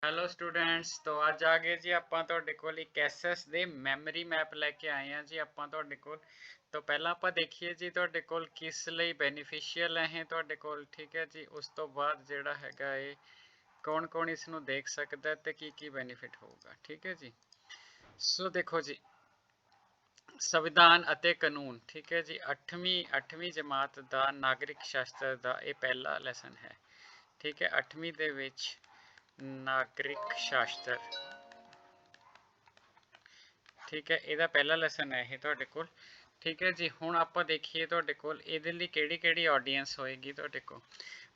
Hello students, ਤੋਂ ਅੱਜ ਆ ਗਏ ਜੀ ਆਪਾਂ ਤੁਹਾਡੇ ਕੋਲ ਇੱਕ ਐਸਐਸ ਦੇ ਮੈਮਰੀ ਮੈਪ ਲੈ ਕੇ ਆਏ ਆ ਜੀ ਆਪਾਂ ਤੁਹਾਡੇ ਕੋਲ। ਤੋਂ ਪਹਿਲਾਂ ਆਪਾਂ ਦੇਖੀਏ ਜੀ ਤੁਹਾਡੇ ਕੋਲ ਕਿਸ ਲਈ ਬੈਨੀਫੀਸ਼ੀਅਲ ਹੈ ਤੁਹਾਡੇ ਕੋਲ, ਠੀਕ ਹੈ ਜੀ। ਉਸ ਤੋਂ ਬਾਅਦ ਜਿਹੜਾ ਹੈਗਾ ਇਹ ਕੌਣ ਕੌਣ ਇਸ ਨੂੰ ਦੇਖ ਸਕਦਾ ਤੇ ਕੀ ਬੈਨੀਫਿਟ ਹੋਊਗਾ, ਠੀਕ ਹੈ ਜੀ। ਸੋ ਦੇਖੋ ਜੀ, ਸੰਵਿਧਾਨ ਅਤੇ ਕਾਨੂੰਨ, ਠੀਕ ਹੈ ਜੀ। 8ਵੀਂ ਜਮਾਤ ਦਾ ਨਾਗਰਿਕ ਸ਼ਾਸਤਰ ਦਾ ਇਹ ਪਹਿਲਾ ਲੈਸਨ ਹੈ, ਠੀਕ ਹੈ। 8ਵੀਂ ਦੇ ਵਿੱਚ ਨਾਗਰਿਕ ਸ਼ਾਸਤਰ, ਠੀਕ ਹੈ, ਇਹਦਾ ਪਹਿਲਾ ਲੈਸਨ ਹੈ ਇਹ ਤੁਹਾਡੇ ਕੋਲ, ਠੀਕ ਹੈ ਜੀ। ਹੁਣ ਆਪਾਂ ਦੇਖੀਏ ਤੁਹਾਡੇ ਕੋਲ ਇਹਦੇ ਲਈ ਕਿਹੜੀ ਕਿਹੜੀ ਆਡੀਅנס ਹੋਏਗੀ ਤੁਹਾਡੇ ਕੋਲ।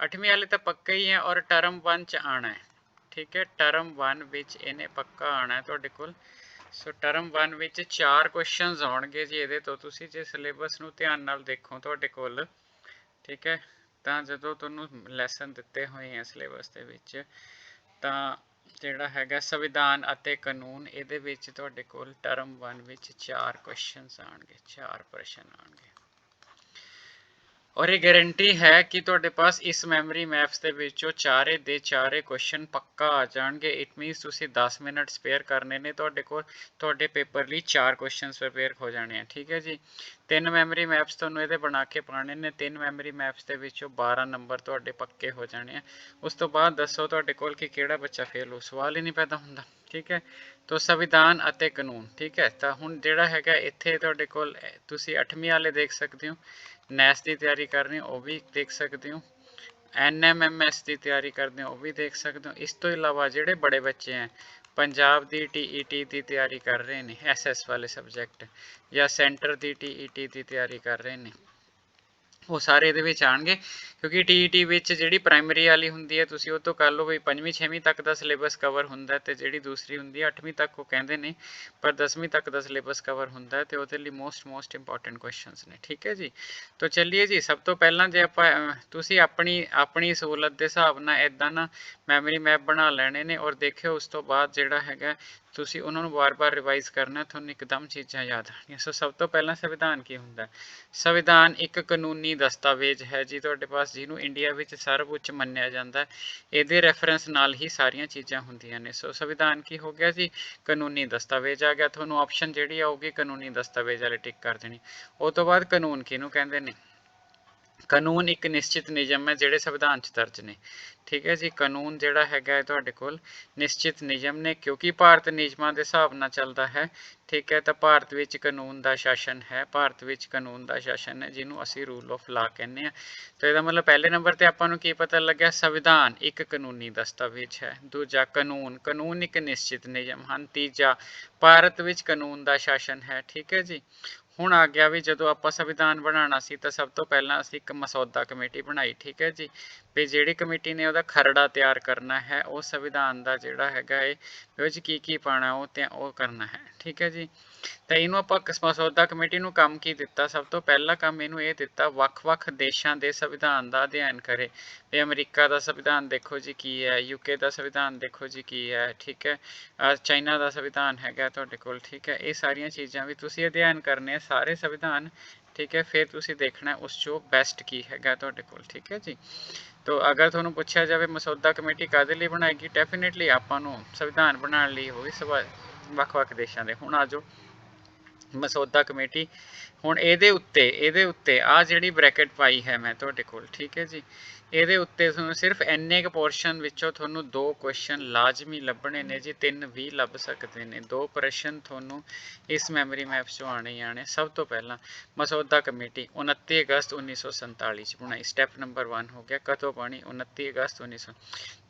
8ਵੀਂ ਵਾਲੇ ਤਾਂ ਪੱਕਾ ਹੀ ਹੈ ਔਰ ਟਰਮ 1 ਚ ਆਣਾ ਹੈ, ਠੀਕ ਹੈ। ਟਰਮ 1 ਵਿੱਚ ਇਹਨੇ ਪੱਕਾ ਆਣਾ ਹੈ ਤੁਹਾਡੇ ਕੋਲ। ਸੋ ਟਰਮ 1 ਵਿੱਚ 4 ਕੁਐਸਚਨਸ ਆਉਣਗੇ ਜੀ ਇਹਦੇ ਤੋਂ। ਤੁਸੀਂ ਜੇ ਸਿਲੇਬਸ ਨੂੰ ਧਿਆਨ ਨਾਲ ਦੇਖੋ ਤੁਹਾਡੇ ਕੋਲ, ਠੀਕ ਹੈ, ਤਾਂ ਜਦੋਂ ਤੁਹਾਨੂੰ ਲੈਸਨ ਦਿੱਤੇ ਹੋਏ ਆ ਸਿਲੇਬਸ ਦੇ ਵਿੱਚ, ਤਾਂ ਜਿਹੜਾ ਹੈਗਾ ਸੰਵਿਧਾਨ ਅਤੇ ਕਾਨੂੰਨ, ਇਹਦੇ ਵਿੱਚ ਤੁਹਾਡੇ ਕੋਲ ਟਰਮ 1 ਵਿੱਚ 4 ਕੁਐਸਚਨਸ ਆਣਗੇ, 4 ਪ੍ਰਸ਼ਨ ਆਣਗੇ। ਔਰ ਇਹ ਗਾਰੰਟੀ ਹੈ ਕਿ ਤੁਹਾਡੇ ਪਾਸ ਇਸ ਮੈਮਰੀ ਮੈਪਸ ਦੇ ਵਿੱਚੋਂ ਚਾਰੇ ਦੇ ਚਾਰੇ ਕੁਐਸਚਨ ਪੱਕਾ ਆ ਜਾਣਗੇ। ਇਟ ਮੀਨਸ ਤੁਸੀਂ 10 ਮਿੰਟ ਸਪੇਅਰ ਕਰਨੇ ਨੇ ਤੁਹਾਡੇ ਕੋਲ, ਤੁਹਾਡੇ ਪੇਪਰ ਲਈ 4 ਕੁਐਸਚਨਸ ਪ੍ਰਪੇਅਰ ਹੋ ਜਾਣੇ ਆ, ਠੀਕ ਹੈ ਜੀ। 3 ਮੈਮਰੀ ਮੈਪਸ ਤੁਹਾਨੂੰ ਇਹਦੇ ਬਣਾ ਕੇ ਪਾਣੇ ਨੇ। 3 ਮੈਮਰੀ ਮੈਪਸ ਦੇ ਵਿੱਚੋਂ 12 ਨੰਬਰ ਤੁਹਾਡੇ ਪੱਕੇ ਹੋ ਜਾਣੇ ਆ। ਉਸ ਤੋਂ ਬਾਅਦ ਦੱਸੋ ਤੁਹਾਡੇ ਕੋਲ ਕਿ ਕਿਹੜਾ ਬੱਚਾ ਫੇਲ ਹੋ, ਸਵਾਲ ਹੀ ਨਹੀਂ ਪੈਦਾ ਹੁੰਦਾ, ਠੀਕ ਹੈ। ਤੋ ਸੰਵਿਧਾਨ ਅਤੇ ਕਾਨੂੰਨ, ਠੀਕ ਹੈ। ਤਾਂ ਹੁਣ ਜਿਹੜਾ ਹੈਗਾ ਇੱਥੇ ਤੁਹਾਡੇ ਕੋਲ ਤੁਸੀਂ 8ਵੀਂ ਵਾਲੇ ਦੇਖ ਸਕਦੇ ਹੋ, ਨੈਸ ਦੀ ਤਿਆਰੀ ਕਰਨੀ ਉਹ ਵੀ ਦੇਖ ਸਕਦੇ ਹੋ, NMMS ਦੀ ਤਿਆਰੀ ਕਰਦੇ ਹੋ ਉਹ ਵੀ ਦੇਖ ਸਕਦੇ ਹੋ। ਇਸ ਤੋਂ ਇਲਾਵਾ ਜਿਹੜੇ ਬੜੇ ਬੱਚੇ ਹੈ ਪੰਜਾਬ ਦੀ TET ਦੀ ਤਿਆਰੀ ਕਰ ਰਹੇ ਨੇ, SS ਵਾਲੇ ਸਬਜੈਕਟ, ਜਾਂ ਸੈਂਟਰ ਦੀ TET ਦੀ ਤਿਆਰੀ ਕਰ ਰਹੇ ਨੇ, ਉਹ ਸਾਰੇ ਇਹਦੇ ਵਿੱਚ ਆਣਗੇ। ਕਿਉਂਕਿ TET ਵਿੱਚ ਜਿਹੜੀ ਪ੍ਰਾਇਮਰੀ ਵਾਲੀ ਹੁੰਦੀ ਹੈ ਤੁਸੀਂ ਉਹ ਤੋਂ ਕਰ ਲਓ ਵੀ 5ਵੀਂ 6ਵੀਂ ਤੱਕ ਦਾ ਸਿਲੇਬਸ ਕਵਰ ਹੁੰਦਾ, ਤੇ ਜਿਹੜੀ ਦੂਸਰੀ ਹੁੰਦੀ ਹੈ 8ਵੀਂ ਤੱਕ ਉਹ ਕਹਿੰਦੇ ਨੇ, ਪਰ 10ਵੀਂ ਤੱਕ ਦਾ ਸਿਲੇਬਸ ਕਵਰ ਹੁੰਦਾ ਤੇ ਉਹਦੇ ਲਈ ਮੋਸਟ ਇੰਪੋਰਟੈਂਟ ਕੁਐਸਚਨਸ ਨੇ, ਠੀਕ ਹੈ ਜੀ। ਤਾਂ ਚੱਲੀਏ ਜੀ, ਸਭ ਤੋਂ ਪਹਿਲਾਂ ਜੇ ਆਪਾਂ ਤੁਸੀਂ ਆਪਣੀ ਸਹੂਲਤ ਦੇ ਹਿਸਾਬ ਨਾਲ ਇਦਾਂ ਨਾ ਮੈਮਰੀ ਮੈਪ ਬਣਾ ਲੈਣੇ ਨੇ, ਔਰ ਦੇਖਿਓ ਉਸ ਤੋਂ ਬਾਅਦ ਜਿਹੜਾ ਹੈਗਾ ਤੁਸੀਂ ਉਹਨਾਂ ਨੂੰ ਵਾਰ-ਵਾਰ ਰਿਵਾਈਜ਼ ਕਰਨਾ, ਤੁਹਾਨੂੰ ਇੱਕਦਮ ਚੀਜ਼ਾਂ ਯਾਦ ਆਣਗੀਆਂ। ਸੋ ਸਭ ਤੋਂ ਪਹਿਲਾਂ ਸੰਵਿਧਾਨ ਕੀ ਹੁੰਦਾ? ਸੰਵਿਧਾਨ ਇੱਕ ਕਾਨੂੰਨੀ ਦਸਤਾਵੇਜ਼ ਹੈ ਜੀ ਤੁਹਾਡੇ ਪਾਸ, ਜਿਹਨੂੰ ਇੰਡੀਆ ਵਿੱਚ ਸਰਵਉੱਚ ਮੰਨਿਆ ਜਾਂਦਾ। ਇਹਦੇ ਰੈਫਰੈਂਸ ਨਾਲ ਹੀ ਸਾਰੀਆਂ ਚੀਜ਼ਾਂ ਹੁੰਦੀਆਂ ਨੇ। ਸੋ ਸੰਵਿਧਾਨ ਕੀ ਹੋ ਗਿਆ ਜੀ? ਕਾਨੂੰਨੀ ਦਸਤਾਵੇਜ਼ ਆ ਗਿਆ। ਤੁਹਾਨੂੰ ਆਪਸ਼ਨ ਜਿਹੜੀ ਆਊਗੀ ਕਾਨੂੰਨੀ ਦਸਤਾਵੇਜ਼ ਵਾਲੇ ਟਿਕ ਕਰ ਦੇਣੀ। ਉਹ ਤੋਂ ਬਾਅਦ ਕਾਨੂੰਨ ਕਿਹਨੂੰ ਕਹਿੰਦੇ ਨੇ? ਕਾਨੂੰਨ ਇੱਕ ਨਿਸ਼ਚਿਤ ਨਿਯਮ ਹੈ ਜਿਹੜੇ ਸੰਵਿਧਾਨ 'ਚ ਦਰਜ ਨੇ, ਠੀਕ ਹੈ ਜੀ। ਕਾਨੂੰਨ ਜਿਹੜਾ ਹੈਗਾ ਹੈ ਤੁਹਾਡੇ ਕੋਲ ਨਿਸ਼ਚਿਤ ਨਿਯਮ ਨੇ, ਕਿਉਂਕਿ ਭਾਰਤ ਨਿਯਮਾਂ ਦੇ ਹਿਸਾਬ ਨਾਲ ਚੱਲਦਾ ਹੈ, ਠੀਕ ਹੈ। ਤਾਂ ਭਾਰਤ ਵਿੱਚ ਕਾਨੂੰਨ ਦਾ ਸ਼ਾਸਨ ਹੈ, ਭਾਰਤ ਵਿੱਚ ਕਾਨੂੰਨ ਦਾ ਸ਼ਾਸਨ ਹੈ, ਜਿਹਨੂੰ ਅਸੀਂ ਰੂਲ ਆਫ ਲਾ ਕਹਿੰਦੇ ਹਾਂ। ਤਾਂ ਇਹਦਾ ਮਤਲਬ ਪਹਿਲੇ ਨੰਬਰ ਤੇ ਆਪਾਂ ਨੂੰ ਕੀ ਪਤਾ ਲੱਗਿਆ? ਸੰਵਿਧਾਨ ਇੱਕ ਕਾਨੂੰਨੀ ਦਸਤਾਵੇਜ਼ ਹੈ। ਦੂਜਾ ਕਾਨੂੰਨ ਇੱਕ ਨਿਸ਼ਚਿਤ ਨਿਯਮ ਹਨ। ਤੀਜਾ ਭਾਰਤ ਵਿੱਚ ਕਾਨੂੰਨ ਦਾ ਸ਼ਾਸਨ ਹੈ, ਠੀਕ ਹੈ ਜੀ। ਹੁਣ ਆ ਗਿਆ ਵੀ ਜਦੋਂ ਆਪਾਂ ਸੰਵਿਧਾਨ ਬਣਾਉਣਾ ਸੀ ਤਾਂ ਸਭ ਤੋਂ ਪਹਿਲਾਂ ਅਸੀਂ ਇੱਕ ਮਸੌਦਾ ਕਮੇਟੀ ਬਣਾਈ, ਠੀਕ ਹੈ ਜੀ। ਵੀ ਜਿਹੜੀ ਕਮੇਟੀ ਨੇ ਉਹਦਾ ਖਰੜਾ ਤਿਆਰ ਕਰਨਾ ਹੈ, ਉਹ ਸੰਵਿਧਾਨ ਦਾ ਜਿਹੜਾ ਹੈਗਾ ਇਹ ਵਿੱਚ ਕੀ ਪਾਣਾ ਉਹ ਕਰਨਾ ਹੈ, ਠੀਕ ਹੈ ਜੀ। ਤਾਂ ਇਹਨੂੰ ਆਪਾਂ ਮਸੌਦਾ ਕਮੇਟੀ ਨੂੰ ਕੰਮ ਕੀ ਦਿੱਤਾ? ਸਭ ਤੋਂ ਪਹਿਲਾ ਕੰਮ ਇਹਨੂੰ ਇਹ ਦਿੱਤਾ, ਵੱਖ-ਵੱਖ ਦੇਸ਼ਾਂ ਦੇ ਸੰਵਿਧਾਨ ਦਾ ਅਧਿਐਨ ਕਰੇ। ਵੀ ਅਮਰੀਕਾ ਦਾ ਸੰਵਿਧਾਨ ਦੇਖੋ ਜੀ ਕੀ ਹੈ, UK ਦਾ ਸੰਵਿਧਾਨ ਦੇਖੋ ਜੀ ਕੀ ਹੈ, ਠੀਕ ਹੈ। ਚਾਈਨਾ ਦਾ ਸੰਵਿਧਾਨ ਹੈਗਾ ਤੁਹਾਡੇ ਕੋਲ, ਠੀਕ ਹੈ। ਇਹ ਸਾਰੀਆਂ ਚੀਜ਼ਾਂ ਵੀ ਤੁਸੀਂ ਅਧਿਐਨ ਕਰਨੇ ਆ ਸਾਰੇ ਸੰਵਿਧਾਨ, ਠੀਕ ਹੈ। ਫਿਰ ਤੁਸੀਂ ਦੇਖਣਾ ਉਸ 'ਚੋਂ ਬੈਸਟ ਕੀ ਹੈਗਾ ਤੁਹਾਡੇ ਕੋਲ, ਠੀਕ ਹੈ ਜੀ। ਤੋ ਅਗਰ ਤੁਹਾਨੂੰ ਪੁੱਛਿਆ ਜਾਵੇ ਮਸੌਦਾ ਕਮੇਟੀ ਕਾਹਦੇ ਲਈ ਬਣਾਏਗੀ, ਡੈਫੀਨੇਟਲੀ ਆਪਾਂ ਨੂੰ ਸੰਵਿਧਾਨ ਬਣਾਉਣ ਲਈ ਹੋਈ ਵੱਖ-ਵੱਖ ਦੇਸ਼ਾਂ ਦੇ। ਹੁਣ ਆ ਜਾਓ ਮਸੌਦਾ ਕਮੇਟੀ, ਹੁਣ ਇਹਦੇ ਉੱਤੇ ਆ ਜਿਹੜੀ ਬ੍ਰੈਕਟ ਪਾਈ ਹੈ ਮੈਂ ਤੁਹਾਡੇ ਕੋਲ, ਠੀਕ ਹੈ ਜੀ। ਇਹਦੇ ਉੱਤੇ ਤੁਹਾਨੂੰ ਸਿਰਫ ਇੰਨੇ ਕੁ ਪੋਰਸ਼ਨ ਵਿੱਚੋਂ ਤੁਹਾਨੂੰ 2 ਕੁਐਸਚਨ ਲਾਜ਼ਮੀ ਲੱਭਣੇ ਨੇ ਜੀ, 3 ਵੀ ਲੱਭ ਸਕਦੇ ਨੇ। 2 ਪ੍ਰਸ਼ਨ ਤੁਹਾਨੂੰ ਇਸ ਮੈਮਰੀ ਮੈਪ 'ਚੋਂ ਆਣੇ ਹੀ ਆਣੇ। ਸਭ ਤੋਂ ਪਹਿਲਾਂ ਮਸੌਦਾ ਕਮੇਟੀ 29 ਅਗਸਤ 1947 'ਚ ਬਣਾਈ, ਸਟੈਪ ਨੰਬਰ 1 ਹੋ ਗਿਆ। ਕਦੋਂ ਬਣੀ? 29 ਅਗਸਤ 1900।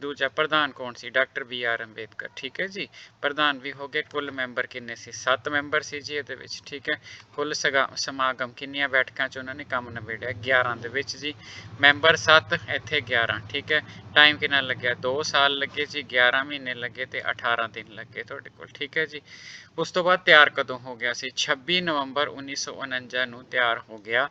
ਦੂਜਾ ਪ੍ਰਧਾਨ ਕੌਣ ਸੀ? ਡਾਕਟਰ BR ਅੰਬੇਦਕਰ, ਠੀਕ ਹੈ ਜੀ। ਪ੍ਰਧਾਨ ਵੀ ਹੋ ਗਏ। ਕੁੱਲ ਮੈਂਬਰ ਕਿੰਨੇ ਸੀ? 7 ਮੈਂਬਰ ਸੀ ਜੀ ਇਹਦੇ ਵਿੱਚ, ਠੀਕ ਹੈ। ਕੁੱਲ ਸਮਾਗਮ ਕਿੰਨੀਆਂ ਬੈਠਕਾਂ 'ਚ ਉਹਨਾਂ ਨੇ ਕੰਮ ਨਿਬੇੜਿਆ? 11 ਦੇ ਵਿੱਚ ਜੀ। ਮੈਂਬਰ 7, ਇੱਥੇ 11, ਠੀਕ ਹੈ। ਟਾਈਮ ਕਿੰਨਾ ਲੱਗਿਆ? 2 ਸਾਲ ਲੱਗੇ ਜੀ, 11 ਮਹੀਨੇ ਲੱਗੇ ਤੇ 18 ਦਿਨ ਲੱਗੇ ਤੁਹਾਡੇ ਕੋਲ, ਠੀਕ ਹੈ ਜੀ। ਉਸ ਤੋਂ ਬਾਅਦ ਤਿਆਰ ਕਦੋਂ ਹੋ ਗਿਆ ਸੀ? 26 ਨਵੰਬਰ 1949 ਨੂੰ ਤਿਆਰ ਹੋ ਗਿਆ,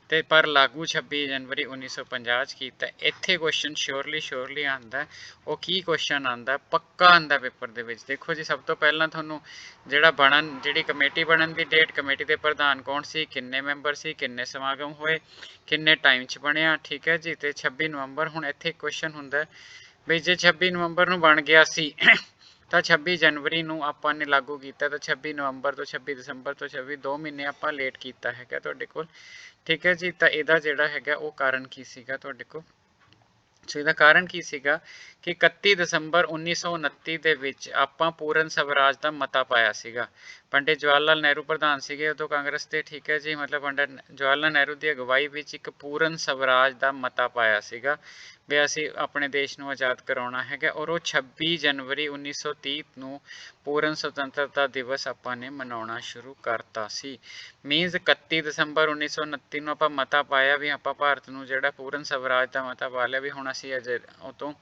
ਤੇ ਪਰ ਲਾਗੂ 26 ਜਨਵਰੀ 1950 'ਚ ਕੀਤਾ। ਇੱਥੇ ਕੁਐਸਚਨ ਸ਼ੋਰਲੀ ਆਉਂਦਾ। ਉਹ ਕੀ ਕੁਐਸਚਨ ਆਉਂਦਾ? ਪੱਕਾ ਆਉਂਦਾ ਪੇਪਰ ਦੇ ਵਿੱਚ। ਦੇਖੋ ਜੀ, ਸਭ ਤੋਂ ਪਹਿਲਾਂ ਤੁਹਾਨੂੰ ਜਿਹੜੀ ਕਮੇਟੀ ਬਣਨ ਦੀ ਡੇਟ, ਕਮੇਟੀ ਦੇ ਪ੍ਰਧਾਨ ਕੌਣ ਸੀ, ਕਿੰਨੇ ਮੈਂਬਰ ਸੀ, ਕਿੰਨੇ ਸਮਾਗਮ ਹੋਏ, ਕਿੰਨੇ ਟਾਈਮ 'ਚ ਬਣਿਆ, ਠੀਕ ਹੈ ਜੀ। ਤੇ 26 ਨਵੰਬਰ। ਹੁਣ ਇੱਥੇ ਕੁਐਸਚਨ ਹੁੰਦਾ ਵੀ ਜੇ 26 ਨਵੰਬਰ ਨੂੰ ਬਣ ਗਿਆ ਸੀ ਤਾਂ 26 ਜਨਵਰੀ ਨੂੰ ਆਪਾਂ ਨੇ ਲਾਗੂ ਕੀਤਾ, ਤਾਂ 26 ਨਵੰਬਰ ਤੋਂ 26 ਦਸੰਬਰ ਤੋਂ 26 2 ਮਹੀਨੇ ਆਪਾਂ ਲੇਟ ਕੀਤਾ ਹੈਗਾ ਤੁਹਾਡੇ ਕੋਲ। ਠੀਕ ਹੈ ਜੀ, ਤਾਂ ਇਹਦਾ ਜਿਹੜਾ ਹੈਗਾ ਉਹ ਕਾਰਨ ਕੀ ਸੀਗਾ ਤੁਹਾਡੇ ਕੋਲ। ਸੋ ਇਹਦਾ ਕਾਰਨ ਕੀ ਸੀਗਾ ਕਿ 31 ਦਸੰਬਰ 1929 ਦੇ ਵਿੱਚ ਆਪਾਂ ਪੂਰਨ ਸਵਰਾਜ ਦਾ ਮਤਾ ਪਾਇਆ ਸੀਗਾ। ਪੰਡਿਤ ਜਵਾਹਰ ਲਾਲ ਨਹਿਰੂ ਪ੍ਰਧਾਨ ਸੀਗੇ ਉਦੋਂ ਕਾਂਗਰਸ ਦੇ। ਠੀਕ ਹੈ ਜੀ, ਮਤਲਬ ਪੰਡਿਤ ਜਵਾਹਰ ਲਾਲ ਨਹਿਰੂ ਦੀ ਅਗਵਾਈ ਵਿੱਚ ਇੱਕ ਪੂਰਨ ਸਵਰਾਜ ਦਾ ਮਤਾ ਪਾਇਆ ਸੀਗਾ ਵੀ ਅਸੀਂ ਆਪਣੇ ਦੇਸ਼ ਨੂੰ ਆਜ਼ਾਦ ਕਰਾਉਣਾ ਹੈਗਾ। ਔਰ ਉਹ 26 ਜਨਵਰੀ 1930 ਨੂੰ ਪੂਰਨ ਸੁਤੰਤਰਤਾ ਦਿਵਸ ਆਪਾਂ ਨੇ ਮਨਾਉਣਾ ਸ਼ੁਰੂ ਕਰਤਾ ਸੀ। ਮੀਨਸ 31 ਦਸੰਬਰ 1929 ਨੂੰ ਆਪਾਂ ਮਤਾ ਪਾਇਆ ਵੀ ਆਪਾਂ ਭਾਰਤ ਨੂੰ ਜਿਹੜਾ ਪੂਰਨ ਸਵਰਾਜ ਦਾ ਮਤਾ ਪਾ ਲਿਆ ਵੀ ਹੁਣ ਅਸੀਂ ਉਹ ਤੋਂ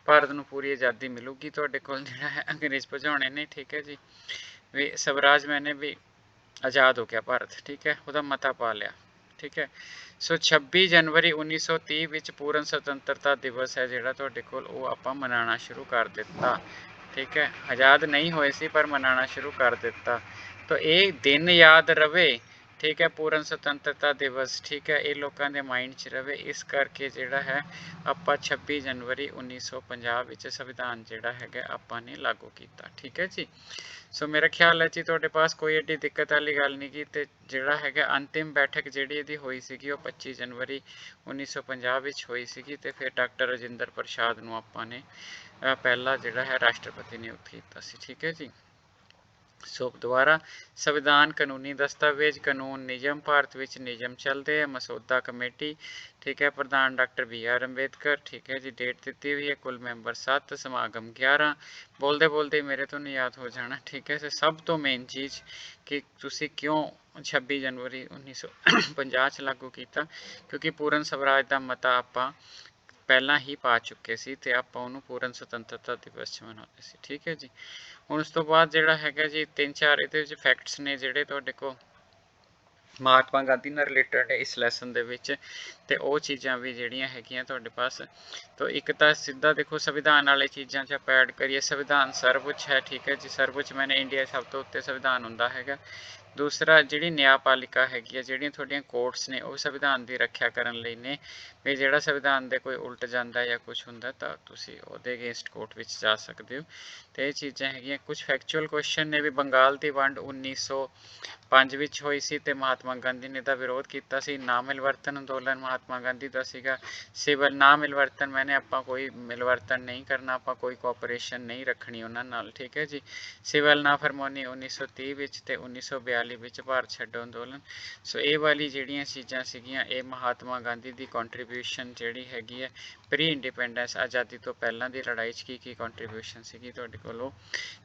ਭਾਰਤ ਨੂੰ ਪੂਰੀ ਆਜ਼ਾਦੀ ਮਿਲੂਗੀ ਤੁਹਾਡੇ ਕੋਲ ਜਿਹੜਾ ਹੈ ਅੰਗਰੇਜ਼ ਭਜਾਉਣੇ ਨੇ। ਠੀਕ ਹੈ ਜੀ, ਵੀ ਸਵਰਾਜ ਮੈਨੇ ਵੀ ਆਜ਼ਾਦ ਹੋ ਗਿਆ ਭਾਰਤ। ਠੀਕ ਹੈ, ਉਹਦਾ ਮਤਾ ਪਾ ਲਿਆ। ਠੀਕ ਹੈ, ਸੋ 26 ਜਨਵਰੀ 1930 ਵਿੱਚ ਪੂਰਨ ਸੁਤੰਤਰਤਾ ਦਿਵਸ ਹੈ ਜਿਹੜਾ ਤੁਹਾਡੇ ਕੋਲ ਉਹ ਆਪਾਂ ਮਨਾਉਣਾ ਸ਼ੁਰੂ ਕਰ ਦਿੱਤਾ। ਠੀਕ ਹੈ, ਆਜ਼ਾਦ ਨਹੀਂ ਹੋਏ ਸੀ ਪਰ ਮਨਾਉਣਾ ਸ਼ੁਰੂ ਕਰ ਦਿੱਤਾ। ਤਾਂ ਇਹ ਦਿਨ ਯਾਦ ਰਵੇ। ਠੀਕ ਹੈ, ਪੂਰਨ ਸੁਤੰਤਰਤਾ ਦਿਵਸ। ਠੀਕ ਹੈ, ਇਹ ਲੋਕਾਂ ਦੇ ਮਾਈਂਡ 'ਚ ਰਵੇ, ਇਸ ਕਰਕੇ ਜਿਹੜਾ ਹੈ ਆਪਾਂ 26 ਜਨਵਰੀ 1950 ਵਿੱਚ ਸੰਵਿਧਾਨ ਜਿਹੜਾ ਹੈਗਾ ਆਪਾਂ ਨੇ ਲਾਗੂ ਕੀਤਾ। ਠੀਕ ਹੈ ਜੀ, ਸੋ ਮੇਰਾ ਖਿਆਲ ਹੈ ਜੀ ਤੁਹਾਡੇ ਪਾਸ ਕੋਈ ਏਡੀ ਦਿੱਕਤ ਵਾਲੀ ਗੱਲ ਨਹੀਂ ਗੀ। ਤੇ ਜਿਹੜਾ ਹੈਗਾ ਅੰਤਿਮ ਬੈਠਕ ਜਿਹੜੀ ਇਹਦੀ ਹੋਈ ਸੀਗੀ ਉਹ 25 ਜਨਵਰੀ 1950 ਵਿੱਚ ਹੋਈ ਸੀਗੀ। ਤੇ ਫਿਰ ਡਾਕਟਰ ਰਾਜਿੰਦਰ ਪ੍ਰਸਾਦ ਨੂੰ ਆਪਾਂ ਨੇ ਪਹਿਲਾ ਜਿਹੜਾ ਹੈ ਰਾਸ਼ਟਰਪਤੀ ਨਿਯੁਕਤ ਕੀਤਾ ਸੀ। ਠੀਕ ਹੈ ਜੀ, ਸੋ ਦੁਬਾਰਾ ਸੰਵਿਧਾਨ ਕਾਨੂੰਨੀ ਦਸਤਾਵੇਜ਼, ਕਾਨੂੰਨ ਨਿਯਮ, ਭਾਰਤ ਵਿੱਚ ਨਿਯਮ ਚੱਲਦੇ ਆ, ਮਸੌਦਾ ਕਮੇਟੀ। ਠੀਕ ਹੈ, ਪ੍ਰਧਾਨ ਡਾਕਟਰ BR ਅੰਬੇਦਕਰ। ਠੀਕ ਹੈ ਜੀ, ਡੇਟ ਦਿੱਤੀ ਹੋਈ ਹੈ, ਕੁੱਲ ਮੈਂਬਰ 7, ਸਮਾਗਮ 11। ਬੋਲਦੇ ਬੋਲਦੇ ਮੇਰੇ ਤੋਂ ਨਹੀਂ ਯਾਦ ਹੋ ਜਾਣਾ। ਠੀਕ ਹੈ, ਸਭ ਤੋਂ ਮੇਨ ਚੀਜ਼ ਕਿ ਤੁਸੀਂ ਕਿਉਂ 26 ਜਨਵਰੀ 1950 'ਚ ਲਾਗੂ ਕੀਤਾ, ਕਿਉਂਕਿ ਪੂਰਨ ਸਵਰਾਜ ਦਾ ਮਤਾ ਆਪਾਂ ਪਹਿਲਾਂ ਹੀ ਪਾ ਚੁੱਕੇ ਸੀ ਤੇ ਆਪਾਂ ਉਹਨੂੰ ਪੂਰਨ ਸੁਤੰਤਰਤਾ ਦਿਵਸ 'ਚ ਮਨਾਉਂਦੇ ਸੀ। ਠੀਕ ਹੈ ਜੀ, ਹੁਣ ਉਸ ਤੋਂ ਬਾਅਦ ਜਿਹੜਾ ਹੈਗਾ ਜੀ 3-4 ਇਹਦੇ ਵਿੱਚ ਫੈਕਟਸ ਨੇ ਜਿਹੜੇ ਤੁਹਾਡੇ ਕੋਲ ਮਹਾਤਮਾ ਗਾਂਧੀ ਨਾਲ ਰਿਲੇਟਡ ਹੈ ਇਸ ਲੈਸਨ ਦੇ ਵਿੱਚ, ਤੇ ਉਹ ਚੀਜ਼ਾਂ ਵੀ ਜਿਹੜੀਆਂ ਹੈਗੀਆਂ ਤੁਹਾਡੇ ਪਾਸ। ਤਾਂ ਇੱਕ ਤਾਂ ਸਿੱਧਾ ਦੇਖੋ ਸੰਵਿਧਾਨ ਵਾਲੇ ਚੀਜ਼ਾਂ 'ਚ ਆਪਾਂ ਐਡ ਕਰੀਏ, ਸੰਵਿਧਾਨ ਸਰਵਉੱਚ ਹੈ। ਠੀਕ ਹੈ ਜੀ, ਸਰਵਉੱਚ ਮੈਨੇ ਇੰਡੀਆ ਸਭ ਤੋਂ ਉੱਤੇ ਸੰਵਿਧਾਨ ਹੁੰਦਾ ਹੈਗਾ। ਦੂਸਰਾ ਜਿਹੜੀ ਨਿਆਂਪਾਲਿਕਾ ਹੈਗੀ ਹੈ, ਜਿਹੜੀਆਂ ਤੁਹਾਡੀਆਂ ਕੋਰਟਸ ਨੇ ਉਹ ਸੰਵਿਧਾਨ ਦੀ ਰੱਖਿਆ ਕਰਨ ਲਈ ਨੇ ਵੀ ਜਿਹੜਾ ਸੰਵਿਧਾਨ ਦੇ ਕੋਈ ਉਲਟ ਜਾਂਦਾ ਜਾਂ ਕੁਝ ਹੁੰਦਾ ਤਾਂ ਤੁਸੀਂ ਉਹਦੇ ਅਗੇਂਸਟ ਕੋਰਟ ਵਿੱਚ ਜਾ ਸਕਦੇ ਹੋ। ਤੇ ਇਹ ਚੀਜ਼ਾਂ ਹੈਗੀਆਂ। ਕੁਝ ਫੈਕਚੁਅਲ ਕੁਐਸਚਨ ਨੇ ਵੀ ਬੰਗਾਲ ਦੀ ਵੰਡ 1905 ਵਿੱਚ ਹੋਈ ਸੀ ਤੇ ਮਹਾਤਮਾ ਗਾਂਧੀ ਨੇ ਦਾ ਵਿਰੋਧ ਕੀਤਾ ਸੀ। ਨਾ ਮਿਲਵਰਤਨ ਅੰਦੋਲਨ ਮਹਾਤਮਾ ਗਾਂਧੀ ਦਾ ਸੀਗਾ। ਸਿਵਲ ਨਾ ਮਿਲਵਰਤਨ ਮੈਨੇ ਆਪਾਂ ਕੋਈ ਮਿਲਵਰਤਨ ਨਹੀਂ ਕਰਨਾ, ਆਪਾਂ ਕੋਈ ਕੋਆਪਰੇਸ਼ਨ ਨਹੀਂ ਰੱਖਣੀ ਉਹਨਾਂ ਨਾਲ। ਠੀਕ ਹੈ ਜੀ, ਸਿਵਲ ਨਾ ਫਰਮਾਨੀ 1930 ਵਿੱਚ ਤੇ 1942 ਵਿੱਚ ਭਾਰਤ ਛੱਡੋ ਅੰਦੋਲਨ। ਸੋ ਇਹ ਵਾਲੀ ਜਿਹੜੀਆਂ ਚੀਜ਼ਾਂ ਸੀਗੀਆਂ ਇਹ ਮਹਾਤਮਾ ਗਾਂਧੀ ਦੀ ਕੰਟਰੀਬਿਊਸ਼ਨ ਜਿਹੜੀ ਹੈਗੀ ਹੈ ਪ੍ਰੀ ਇੰਡੀਪੈਂਡੈਂਸ ਆਜ਼ਾਦੀ ਤੋਂ ਪਹਿਲਾਂ ਦੀ ਲੜਾਈ 'ਚ ਕੀ ਕੰਟਰੀਬਿਊਸ਼ਨ ਸੀਗੀ ਤੁਹਾਡੇ ਕੋਲ ਉਹ।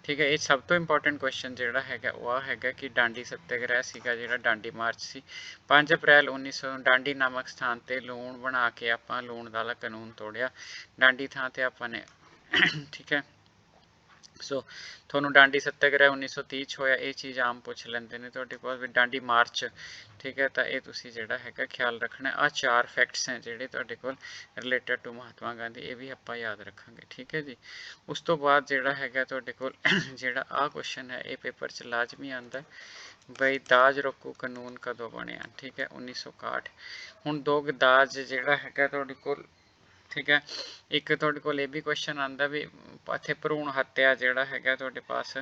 ਠੀਕ ਹੈ, ਇਹ ਸਭ ਤੋਂ ਇੰਪੋਰਟੈਂਟ ਕੁਐਸਚਨ ਜਿਹੜਾ ਹੈਗਾ ਉਹ ਆ ਹੈਗਾ ਕਿ ਡਾਂਡੀ ਸੱਤਿਆਗ੍ਰਹਿ ਸੀਗਾ ਜਿਹੜਾ ਡਾਂਡੀ ਮਾਰਚ ਸੀ 5 ਅਪ੍ਰੈਲ 1900 ਡਾਂਡੀ ਨਾਮਕ ਸਥਾਨ ਤੇ ਲੂਣ ਬਣਾ ਕੇ ਆਪਾਂ ਲੂਣ ਵਾਲਾ ਕਾਨੂੰਨ ਤੋੜਿਆ ਡਾਂਡੀ ਥਾਂ ਤੇ ਆਪਾਂ ਨੇ। ਠੀਕ ਹੈ, ਸੋ ਤੁਹਾਨੂੰ ਡਾਂਡੀ ਸੱਤਿਆਗ੍ਰਹਿ 1930 'ਚ ਹੋਇਆ, ਇਹ ਚੀਜ਼ ਆਮ ਪੁੱਛ ਲੈਂਦੇ ਨੇ ਤੁਹਾਡੇ ਕੋਲ ਵੀ ਡਾਂਡੀ ਮਾਰਚ। ਠੀਕ ਹੈ, ਤਾਂ ਇਹ ਤੁਸੀਂ ਜਿਹੜਾ ਹੈਗਾ ਖਿਆਲ ਰੱਖਣਾ। ਆਹ 4 ਫੈਕਟਸ ਹੈ ਜਿਹੜੇ ਤੁਹਾਡੇ ਕੋਲ ਰਿਲੇਟਡ ਟੂ ਮਹਾਤਮਾ ਗਾਂਧੀ, ਇਹ ਵੀ ਆਪਾਂ ਯਾਦ ਰੱਖਾਂਗੇ। ਠੀਕ ਹੈ ਜੀ, ਉਸ ਤੋਂ ਬਾਅਦ ਜਿਹੜਾ ਹੈਗਾ ਤੁਹਾਡੇ ਕੋਲ ਜਿਹੜਾ ਆਹ ਕੁਐਸਚਨ ਹੈ ਇਹ ਪੇਪਰ 'ਚ ਲਾਜ਼ਮੀ ਆਉਂਦਾ ਬਈ ਦਾਜ ਰੋਕੂ ਕਾਨੂੰਨ ਕਦੋਂ ਬਣਿਆ। ਠੀਕ ਹੈ, 1961। ਹੁਣ ਦੋ ਦਾਜ ਜਿਹੜਾ ਹੈਗਾ ਤੁਹਾਡੇ ਕੋਲ। ਠੀਕ ਹੈ, ਇੱਕ ਤੁਹਾਡੇ ਕੋਲ ਇਹ ਵੀ ਕੁਐਸਚਨ ਆਉਂਦਾ ਵੀ ਇੱਥੇ ਭਰੂਣ ਹੱਤਿਆ ਜਿਹੜਾ ਹੈਗਾ ਤੁਹਾਡੇ ਪਾਸ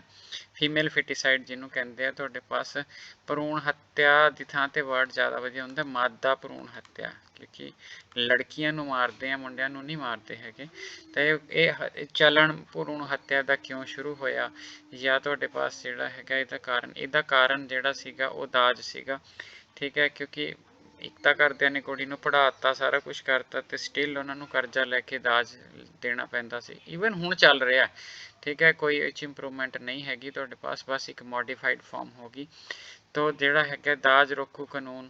ਫੀਮੇਲ ਫਿਟੀਸਾਈਡ ਜਿਹਨੂੰ ਕਹਿੰਦੇ ਆ, ਤੁਹਾਡੇ ਪਾਸ ਭਰੂਣ ਹੱਤਿਆ ਦੀ ਥਾਂ ਤੇ ਵਰਡ ਜ਼ਿਆਦਾ ਵਧੀਆ ਹੁੰਦਾ ਮਾਦਾ ਭਰੂਣ ਹੱਤਿਆ, ਕਿਉਂਕਿ ਲੜਕੀਆਂ ਨੂੰ ਮਾਰਦੇ ਆ ਮੁੰਡਿਆਂ ਨੂੰ ਨਹੀਂ ਮਾਰਦੇ ਹੈਗੇ। ਤਾਂ ਇਹ ਚਲਣ ਭਰੂਣ ਹੱਤਿਆ ਦਾ ਕਿਉਂ ਸ਼ੁਰੂ ਹੋਇਆ, ਜਾਂ ਤੁਹਾਡੇ ਪਾਸ ਜਿਹੜਾ ਹੈਗਾ ਇਹਦਾ ਕਾਰਨ ਜਿਹੜਾ ਸੀਗਾ ਉਹ ਦਾਜ ਸੀਗਾ। ਠੀਕ ਹੈ, ਕਿਉਂਕਿ ਇੱਕ ਤਾਂ ਘਰਦਿਆਂ ਨੇ ਕੁੜੀ ਨੂੰ ਪੜ੍ਹਾਤਾ ਸਾਰਾ ਕੁਝ ਕਰਤਾ ਤੇ ਸਟਿਲ ਉਹਨਾਂ ਨੂੰ ਕਰਜ਼ਾ ਲੈ ਕੇ ਦਾਜ ਦੇਣਾ ਪੈਂਦਾ ਸੀ। ਈਵਨ ਹੁਣ ਚੱਲ ਰਿਹਾ। ਠੀਕ ਹੈ, ਕੋਈ ਇਹ 'ਚ ਇੰਪਰੂਵਮੈਂਟ ਨਹੀਂ ਹੈਗੀ ਤੁਹਾਡੇ ਪਾਸ, ਬਸ ਇੱਕ ਮੋਡੀਫਾਈਡ ਫਾਰਮ ਹੋ ਗਈ। ਤੋ ਜਿਹੜਾ ਹੈਗਾ ਦਾਜ ਰੋਕੂ ਕਾਨੂੰਨ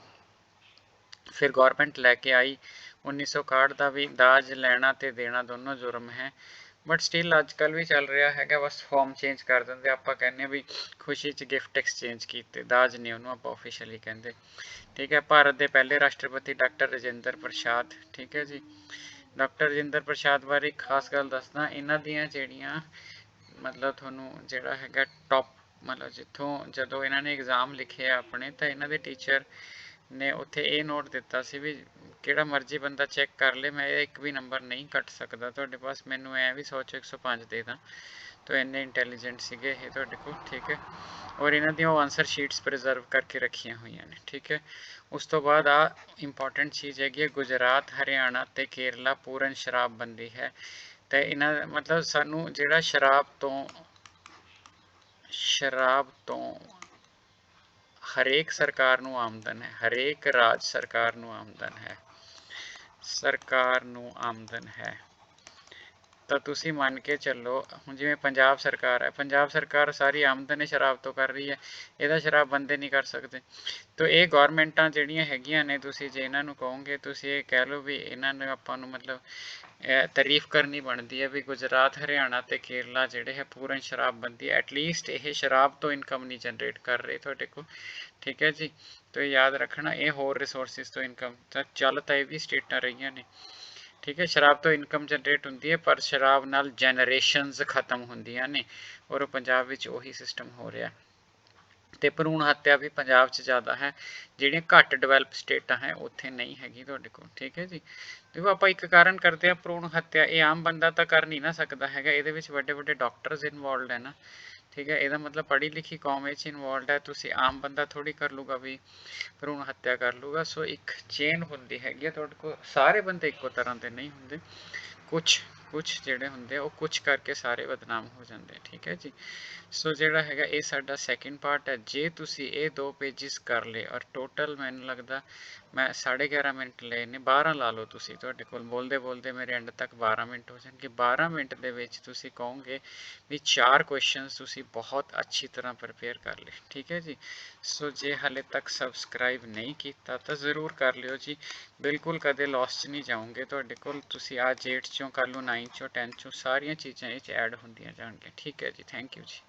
ਫਿਰ ਗੌਰਮੈਂਟ ਲੈ ਕੇ ਆਈ 1961 ਦਾ ਵੀ ਦਾਜ ਲੈਣਾ ਤੇ ਦੇਣਾ ਦੋਨੋਂ ਜੁਰਮ ਹੈ। ਬਟ ਸਟਿਲ ਅੱਜ ਕੱਲ੍ਹ ਵੀ ਚੱਲ ਰਿਹਾ ਹੈਗਾ, ਬਸ ਫਾਰਮ ਚੇਂਜ ਕਰ ਦਿੰਦੇ। ਆਪਾਂ ਕਹਿੰਦੇ ਵੀ ਖੁਸ਼ੀ 'ਚ ਗਿਫਟ ਐਕਸਚੇਂਜ ਕੀਤੇ, ਦਾਜ ਨਹੀਂ ਉਹਨੂੰ ਆਪਾਂ ਆਫੀਸ਼ੀਅਲੀ ਕਹਿੰਦੇ। ਠੀਕ ਹੈ, ਭਾਰਤ ਦੇ ਪਹਿਲੇ ਰਾਸ਼ਟਰਪਤੀ ਡਾਕਟਰ ਰਾਜਿੰਦਰ ਪ੍ਰਸਾਦ। ਠੀਕ ਹੈ ਜੀ, ਡਾਕਟਰ ਰਾਜਿੰਦਰ ਪ੍ਰਸਾਦ ਬਾਰੇ ਇੱਕ ਖਾਸ ਗੱਲ ਦੱਸਦਾ, ਇਹਨਾਂ ਦੀਆਂ ਜਿਹੜੀਆਂ ਮਤਲਬ ਤੁਹਾਨੂੰ ਜਿਹੜਾ ਹੈਗਾ ਟੌਪ ਮਤਲਬ ਜਿੱਥੋਂ ਜਦੋਂ ਇਹਨਾਂ ਨੇ ਐਗਜ਼ਾਮ ਲਿਖੇ ਆ ਆਪਣੇ ਤਾਂ ਇਹਨਾਂ ਦੇ ਟੀਚਰ ਨੇ ਉੱਥੇ ਇਹ ਨੋਟ ਦਿੱਤਾ ਸੀ ਵੀ ਕਿਹੜਾ ਮਰਜ਼ੀ ਬੰਦਾ ਚੈੱਕ ਕਰ ਲੇ, ਮੈਂ ਇੱਕ ਵੀ ਨੰਬਰ ਨਹੀਂ ਕੱਟ ਸਕਦਾ ਤੁਹਾਡੇ ਪਾਸ, ਮੈਨੂੰ ਐ ਵੀ 100 'ਚੋਂ 105 ਦੇ ਦਾਂ। ਤਾਂ ਇੰਨੇ ਇੰਟੈਲੀਜੈਂਟ ਸੀਗੇ ਇਹ ਤੁਹਾਡੇ ਕੋਲ, ਠੀਕ ਹੈ। ਔਰ ਇਹਨਾਂ ਦੀਆਂ ਉਹ ਆਨਸਰ ਸ਼ੀਟਸ ਪ੍ਰੀਜ਼ਰਵ ਕਰਕੇ ਰੱਖੀਆਂ ਹੋਈਆਂ ਨੇ, ਠੀਕ ਹੈ। ਉਸ ਤੋਂ ਬਾਅਦ ਆ ਇੰਪੋਰਟੈਂਟ ਚੀਜ਼ ਹੈਗੀ ਹੈ, ਗੁਜਰਾਤ, ਹਰਿਆਣਾ ਤੇ ਕੇਰਲਾ ਪੂਰਨ ਸ਼ਰਾਬਬੰਦੀ ਹੈ। ਤੇ ਇਹਨਾਂ ਦਾ ਮਤਲਬ ਸਾਨੂੰ ਜਿਹੜਾ ਸ਼ਰਾਬ ਤੋਂ ਹਰੇਕ ਸਰਕਾਰ ਨੂੰ ਆਮਦਨ ਹੈ, ਹਰੇਕ ਰਾਜ ਸਰਕਾਰ ਨੂੰ ਆਮਦਨ ਹੈ, ਤਾਂ ਤੁਸੀਂ ਮੰਨ ਕੇ ਚੱਲੋ ਹੁਣ ਜਿਵੇਂ ਪੰਜਾਬ ਸਰਕਾਰ ਹੈ, ਪੰਜਾਬ ਸਰਕਾਰ ਸਾਰੀ ਆਮਦਨ ਸ਼ਰਾਬ ਤੋਂ ਕਰ ਰਹੀ ਹੈ, ਇਹਦਾ ਸ਼ਰਾਬ ਬੰਦੇ ਨਹੀਂ ਕਰ ਸਕਦੇ। ਤਾਂ ਇਹ ਗੌਰਮੈਂਟਾਂ ਜਿਹੜੀਆਂ ਹੈਗੀਆਂ ਨੇ, ਤੁਸੀਂ ਜੇ ਇਹਨਾਂ ਨੂੰ ਕਹੋਗੇ, ਤੁਸੀਂ ਇਹ ਕਹਿ ਲਓ ਵੀ ਇਹਨਾਂ ਨੂੰ ਆਪਾਂ ਨੂੰ ਮਤਲਬ ਤਾਰੀਫ ਕਰਨੀ ਬਣਦੀ ਹੈ ਵੀ ਗੁਜਰਾਤ, ਹਰਿਆਣਾ ਤੇ ਕੇਰਲਾ ਜਿਹੜੇ ਹੈ ਪੂਰਨ ਸ਼ਰਾਬਬੰਦੀ, ਐਟਲੀਸਟ ਇਹ ਸ਼ਰਾਬ ਤੋਂ ਇਨਕਮ ਨਹੀਂ ਜਨਰੇਟ ਕਰ ਰਹੇ ਤੁਹਾਡੇ ਕੋਲ, ਠੀਕ ਹੈ ਜੀ। ਤਾਂ ਯਾਦ ਰੱਖਣਾ, ਇਹ ਹੋਰ ਰਿਸੋਰਸਿਸ ਤੋਂ ਇਨਕਮ ਤਾਂ ਚੱਲ ਤਾਂ ਇਹ ਵੀ ਸਟੇਟਾਂ ਰਹੀਆਂ ਨੇ, ਠੀਕ ਹੈ। ਸ਼ਰਾਬ ਤੋਂ ਇਨਕਮ ਜਨਰੇਟ ਹੁੰਦੀ ਹੈ, ਪਰ ਸ਼ਰਾਬ ਨਾਲ ਜਨਰੇਸ਼ਨਸ ਖਤਮ ਹੁੰਦੀਆਂ ਨੇ, ਔਰ ਪੰਜਾਬ ਵਿੱਚ ਉਹੀ ਸਿਸਟਮ ਹੋ ਰਿਹਾ। ਤੇ ਭਰੂਣ ਹੱਤਿਆ ਵੀ ਪੰਜਾਬ 'ਚ ਜ਼ਿਆਦਾ ਹੈ, ਜਿਹੜੀਆਂ ਘੱਟ ਡਿਵੈਲਪ ਸਟੇਟਾਂ ਹੈ ਉੱਥੇ ਨਹੀਂ ਹੈਗੀ ਤੁਹਾਡੇ ਕੋਲ, ਠੀਕ ਹੈ ਜੀ। ਦੇਖੋ ਆਪਾਂ ਇੱਕ ਕਾਰਨ ਕਰਦੇ ਹਾਂ ਭਰੂਣ ਹੱਤਿਆ, ਇਹ ਆਮ ਬੰਦਾ ਤਾਂ ਕਰ ਨਹੀਂ ਨਾ ਸਕਦਾ ਹੈਗਾ, ਇਹਦੇ ਵਿੱਚ ਵੱਡੇ ਵੱਡੇ ਡਾਕਟਰਸ ਇਨਵੋਲਡ ਹੈ ਨਾ, ਠੀਕ ਹੈ। ਇਹਦਾ ਮਤਲਬ ਪੜ੍ਹੀ ਲਿਖੀ ਕੌਮ ਇਹ 'ਚ ਇਨਵੋਲਡ ਹੈ, ਤੁਸੀਂ ਆਮ ਬੰਦਾ ਥੋੜੀ ਕਰ ਲੂਗਾ ਵੀ ਭਰੂਣ ਹੱਤਿਆ ਕਰ ਲੂਗਾ। ਸੋ ਇੱਕ ਚੇਨ ਹੁੰਦੀ ਹੈਗੀ ਹੈ ਤੁਹਾਡੇ ਕੋਲ, ਸਾਰੇ ਬੰਦੇ ਇੱਕੋ ਤਰ੍ਹਾਂ ਦੇ ਨਹੀਂ ਹੁੰਦੇ, ਕੁਛ ਜਿਹੜੇ ਹੁੰਦੇ ਆ ਉਹ ਕੁਛ ਕਰਕੇ ਸਾਰੇ ਬਦਨਾਮ ਹੋ ਜਾਂਦੇ, ਠੀਕ ਹੈ ਜੀ। ਸੋ ਜਿਹੜਾ ਹੈਗਾ ਇਹ ਸਾਡਾ ਸੈਕਿੰਡ ਪਾਰਟ ਹੈ। ਜੇ ਤੁਸੀਂ ਇਹ 2 ਪੇਜਿਸ ਕਰ ਲਏ, ਔਰ ਟੋਟਲ ਮੈਨੂੰ ਲੱਗਦਾ ਮੈਂ 11.5 ਮਿੰਟ ਲਏ ਨੇ, 12 ਲਾ ਲਓ ਤੁਸੀਂ, ਤੁਹਾਡੇ ਕੋਲ ਬੋਲਦੇ ਬੋਲਦੇ ਮੇਰੇ ਐਂਡ ਤੱਕ 12 ਮਿੰਟ ਹੋ ਜਾਣਗੇ। 12 ਮਿੰਟ ਦੇ ਵਿੱਚ ਤੁਸੀਂ ਕਹੋਗੇ ਵੀ 4 ਕੁਐਸਚਨਸ ਤੁਸੀਂ ਬਹੁਤ ਅੱਛੀ ਤਰ੍ਹਾਂ ਪ੍ਰਪੇਅਰ ਕਰ ਲਏ, ਠੀਕ ਹੈ ਜੀ। ਸੋ ਜੇ ਹਾਲੇ ਤੱਕ ਸਬਸਕ੍ਰਾਈਬ ਨਹੀਂ ਕੀਤਾ ਤਾਂ ਜ਼ਰੂਰ ਕਰ ਲਿਓ ਜੀ, ਬਿਲਕੁਲ ਕਦੇ ਲੋਸ 'ਚ ਨਹੀਂ ਜਾਓਗੇ। ਤੁਹਾਡੇ ਕੋਲ ਤੁਸੀਂ ਆ 8 ਚੋਂ, ਕੱਲ੍ਹ ਨੂੰ 9 ਚੋਂ, 10 ਚੋਂ ਸਾਰੀਆਂ ਚੀਜ਼ਾਂ ਇਹ 'ਚ ਐਡ ਹੁੰਦੀਆਂ ਜਾਣਗੀਆਂ, ਠੀਕ ਹੈ ਜੀ। ਥੈਂਕ ਯੂ ਜੀ।